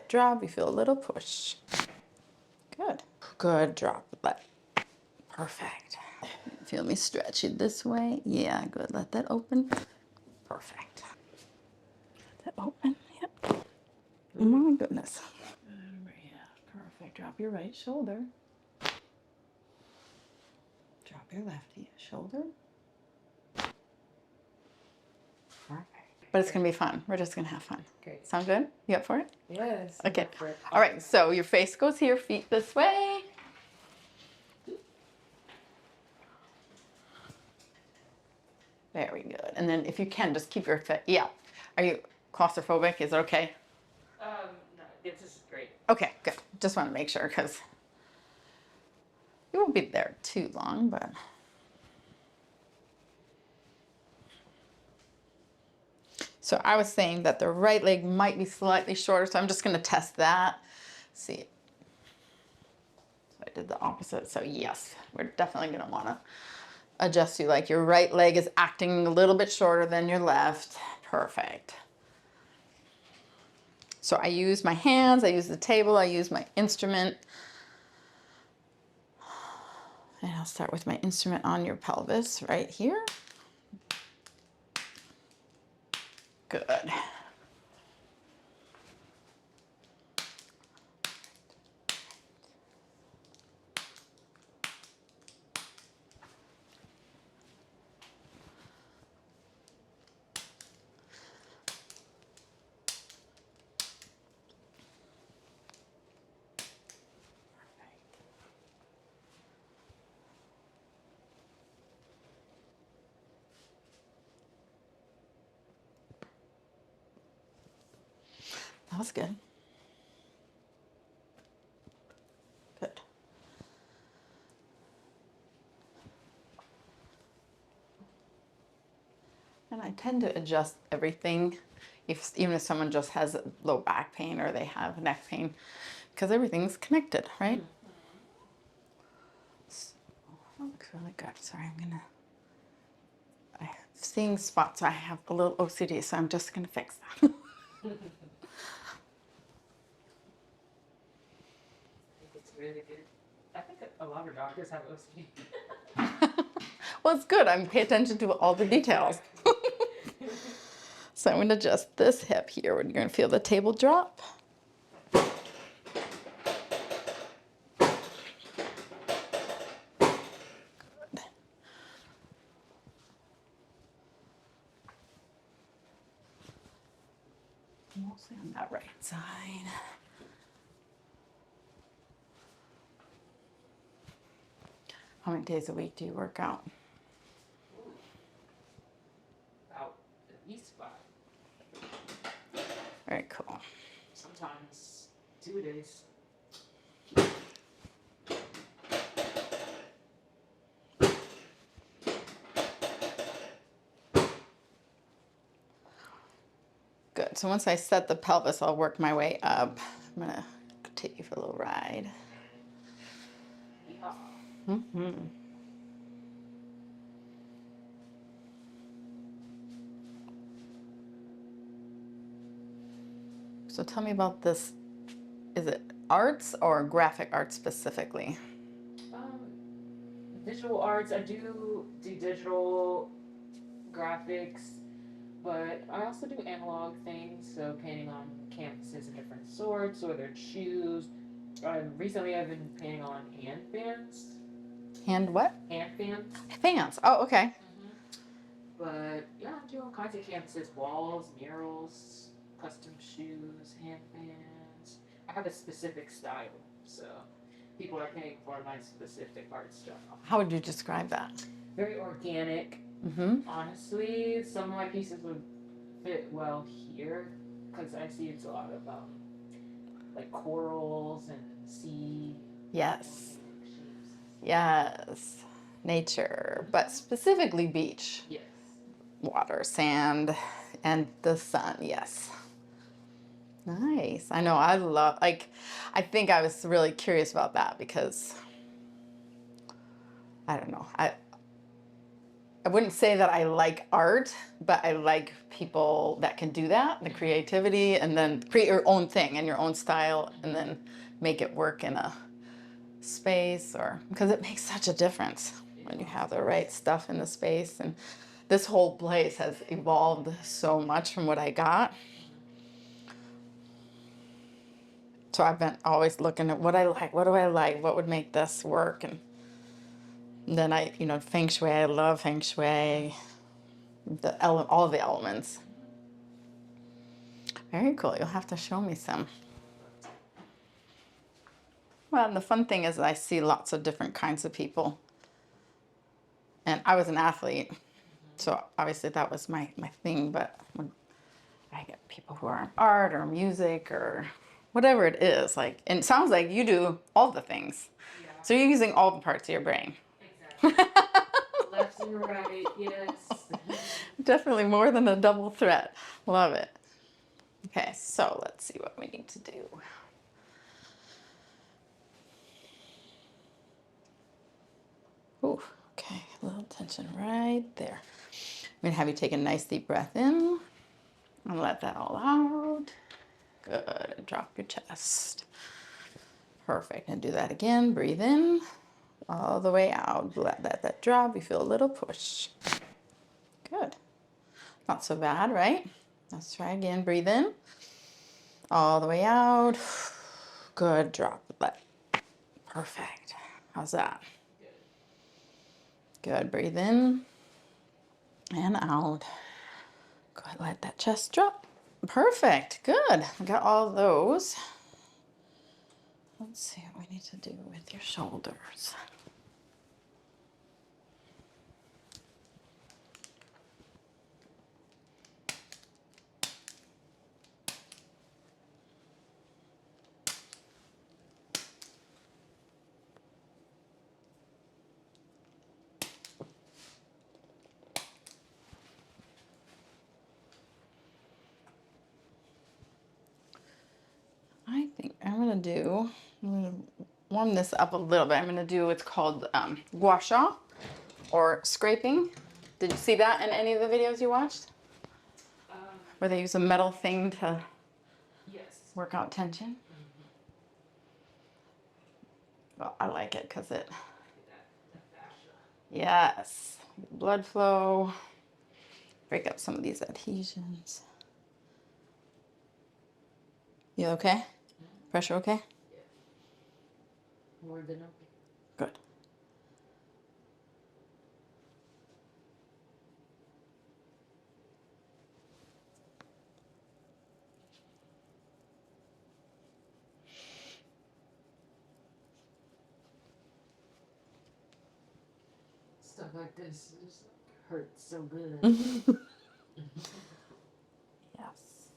drop, you feel a little push. Good. Good, drop that. Perfect. Feel me stretch it this way? Yeah, good. Let that open. Perfect. Let that open. Yep. Oh my goodness. Yeah, perfect. Drop your right shoulder. Drop your left shoulder. Perfect. But it's going to be fun. We're just going to have fun. Great. Sound good? You up for it? Yes. Okay. All right. So your face goes here, feet this way. Very good. And then if you can, just keep your foot. Yeah. Are you claustrophobic? Is it okay? No, this is great. Okay, good. Just want to make sure because you won't be there too long, but. So I was saying that the right leg might be slightly shorter, so I'm just going to test that. See. So I did the opposite. So yes, we're definitely going to want to adjust you. Like your right leg is acting a little bit shorter than your left. Perfect. So I use my hands, I use the table, I use my instrument. And I'll start with my instrument on your pelvis right here. Good. That was good. Good. And I tend to adjust everything, even if someone just has low back pain or they have neck pain, because everything's connected, right? So, that looks really good. Sorry, I'm seeing spots. I have a little OCD, so I'm just gonna fix that. It's really good. I think a lot of doctors have OCD. Well, it's good. I'm paying attention to all the details. So I'm going to adjust this hip here. You're going to feel the table drop. Good. Mostly on that right side. How many days a week do you work out? About at least 5. Very cool. Sometimes 2 days. Good. So once I set the pelvis, I'll work my way up. I'm going to take you for a little ride. Yeah. Mm-hmm. So tell me about this. Is it arts or graphic arts specifically? Visual arts. I do digital graphics, but I also do analog things. So painting on canvases of different sorts, or their shoes. Recently, I've been painting on hand fans. Hand what? Hand fans. Fans. Oh, okay. But yeah, I do all kinds of canvases, walls, murals, custom shoes, hand fans. I have a specific style, so people are paying for my specific art style. How would you describe that? Very organic. Mm-hmm. Honestly, some of my pieces would fit well here because I see it's a lot of like corals and sea. Yes. Shapes. Yes. Nature, but specifically beach. Yes. Water, sand, and the sun. Yes. Nice. I know. I love, like, I think I was really curious about that because I don't know. I wouldn't say that I like art, but I like people that can do that, the creativity, and then create your own thing and your own style, and then make it work in a space, or because it makes such a difference when you have the right stuff in the space. And this whole place has evolved so much from what I got. So I've been always looking at what I like, what do I like, what would make this work, and then I, feng shui. I love feng shui, all of the elements. Very cool. You'll have to show me some. Well, and the fun thing is that I see lots of different kinds of people. And I was an athlete, so obviously that was my thing. But when I get people who are in art or music or whatever it is, like, and it sounds like you do all the things. Yeah. So you're using all the parts of your brain. Exactly. Left and right, yes. Definitely more than a double threat. Love it. Okay, so let's see what we need to do. Ooh, okay, a little tension right there. I'm gonna have you take a nice deep breath in and let that all out. Good, drop your chest. Perfect, and do that again. Breathe in, all the way out. Let that drop, you feel a little push. Good, not so bad, right? Let's try again, breathe in, all the way out. Good, drop, let. Perfect, how's that? Good, breathe in and out. Go ahead, let that chest drop. Perfect, good. I got all those. Let's see what we need to do with your shoulders. I think I'm gonna warm this up a little bit. I'm gonna do what's called gua sha, or scraping. Did you see that in any of the videos you watched? Where they use a metal thing to Yes. work out tension? Well, I like it because it, The fascia. yes, blood flow, break up some of these adhesions. You okay? Pressure okay? Yeah. More than okay. Good. Stuff like this just hurts so good. Yes.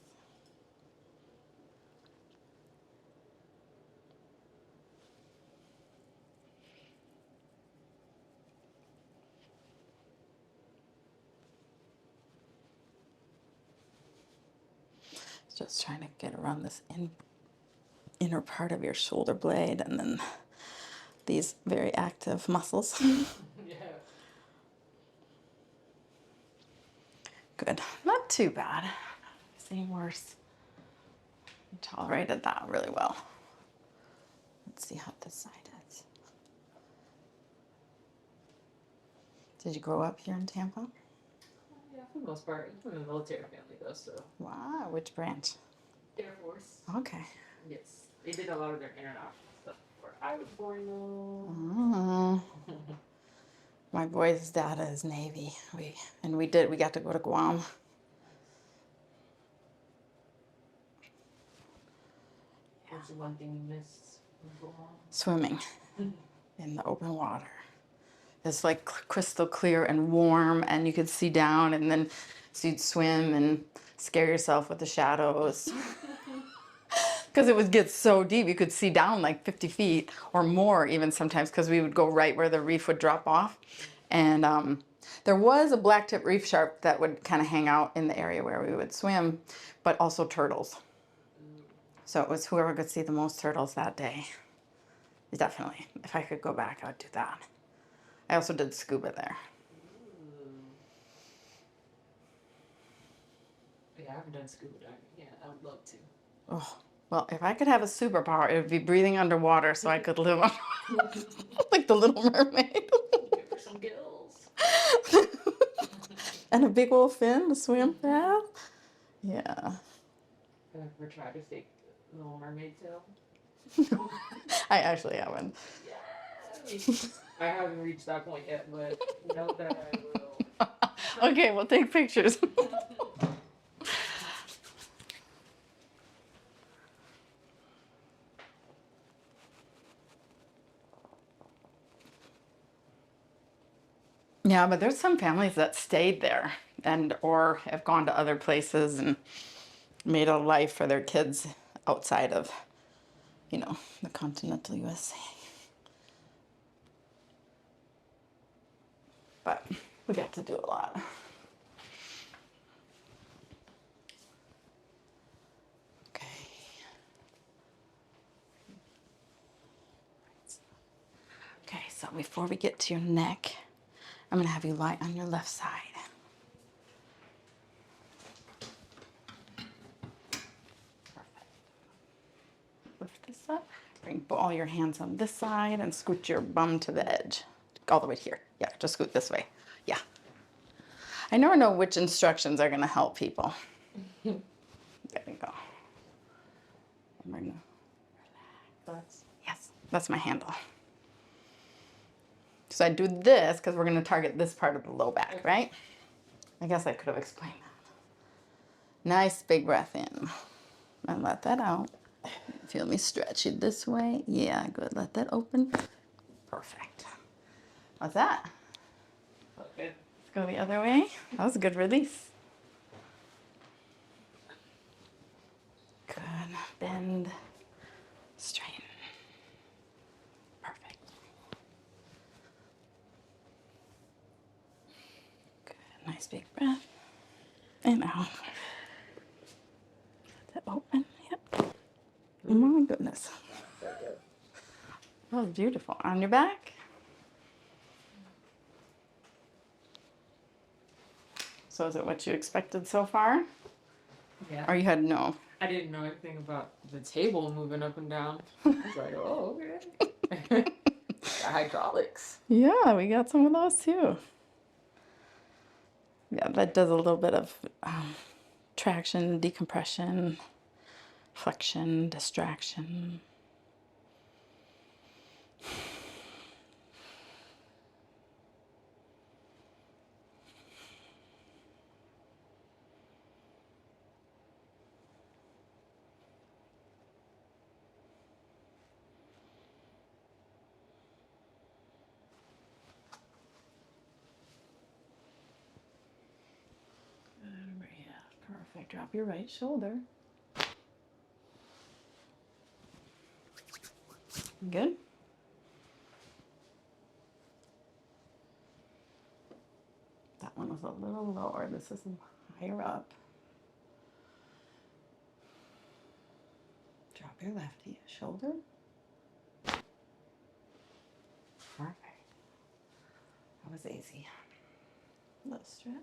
Just trying to get around this inner part of your shoulder blade, and then these very active muscles. Yeah. Good. Not too bad. Seen worse. You tolerated that really well. Let's see how this side is. Did you grow up here in Tampa? Yeah, for the most part. I'm from a military family though, so. Wow, which branch? Air Force. Okay. Yes. They did a lot of their international stuff before I was born though. Oh. My boy's dad is Navy. We got to go to Guam. What's the one thing you missed from Guam? Swimming in the open water. It's like crystal clear and warm, and you could see down, and then so you'd swim and scare yourself with the shadows. Because it would get so deep, you could see down like 50 feet or more even sometimes, because we would go right where the reef would drop off. And there was a blacktip reef shark that would kind of hang out in the area where we would swim, but also turtles. So it was whoever could see the most turtles that day. Definitely. If I could go back, I would do that. I also did scuba there. Yeah, I haven't done scuba diving yet. I would love to. Oh, well, if I could have a superpower, it would be breathing underwater so I could live on like the Little Mermaid. Give her some gills. And a big old fin to swim fast. Yeah. Ever tried to take Little Mermaid tail? I actually haven't. Yes. I haven't reached that point yet, but know that I will. Okay, we'll take pictures. Yeah, but there's some families that stayed there and or have gone to other places and made a life for their kids outside of, the continental USA. But we got to do a lot. Okay. Okay, so before we get to your neck, I'm going to have you lie on your left side. Perfect. Lift this up. Bring all your hands on this side and scoot your bum to the edge. All the way here. Yeah, just scoot this way. Yeah. I never know which instructions are going to help people. There we go. And we're gonna relax. Yes, that's my handle. So I do this because we're going to target this part of the low back, right? I guess I could have explained that. Nice big breath in. And let that out. Feel me stretch it this way. Yeah, good. Let that open. Perfect. How's that? Okay. Let's go the other way. That was a good release. Good. Bend. Straighten. Perfect. Good. Nice big breath. And out. Let that open. Yep. Oh my goodness. That was beautiful. On your back. So is it what you expected so far? Yeah. Or you had no? I didn't know anything about the table moving up and down. I was like, oh, okay. The hydraulics. Yeah, we got some of those too. Yeah, that does a little bit of traction, decompression, flexion, distraction. Yeah, perfect. Drop your right shoulder. Good. That one was a little lower. This is higher up. Drop your left shoulder. Perfect. That was easy. A little stretch.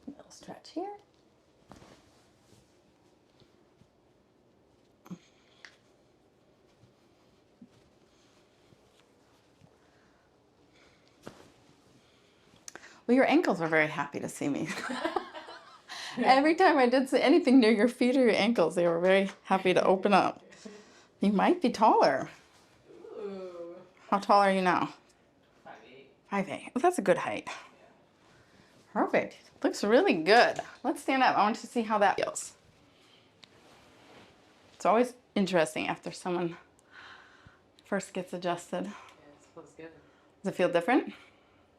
A little stretch here. Well, your ankles were very happy to see me. Every time I did anything near your feet or your ankles, they were very happy to open up. You might be taller. Ooh. How tall are you now? 5'8". 5'8". Well, that's a good height. Perfect. Looks really good. Let's stand up. I want to see how that feels. It's always interesting after someone first gets adjusted. Yeah, it feels good. Does it feel different?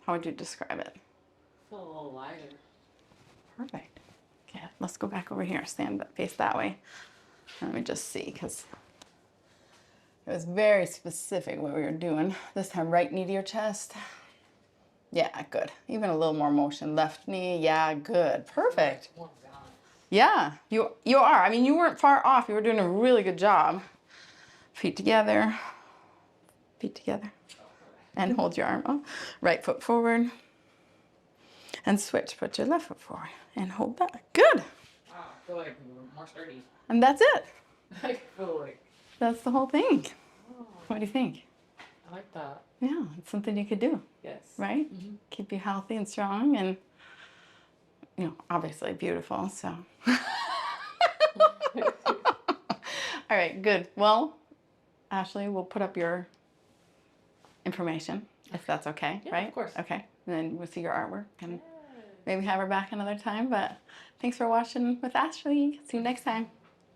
How would you describe it? I feel a little lighter. Perfect. let's go back over here. Stand face that way. Let me just see, because it was very specific what we were doing. This time, right knee to your chest. Yeah, good. Even a little more motion. Left knee. Yeah, good. Perfect. More balance. Yeah, you are. I mean, you weren't far off. You were doing a really good job. Feet together. Feet together. And hold your arm up. Right foot forward. And switch. Put your left foot forward. And hold back. Good. Wow, I feel like we're more sturdy. And that's it. I feel like. That's the whole thing. Oh, What do you think? I like that. Yeah, it's something you could do, Yes. right? Mhm. Keep you healthy and strong and, you know, obviously beautiful, so. All right, good. Well, Ashley, we'll put up your information, if that's okay, Yeah, right? of course. Okay, and then we'll see your artwork and Yes. maybe have her back another time, but thanks for watching with Ashley. See you next time.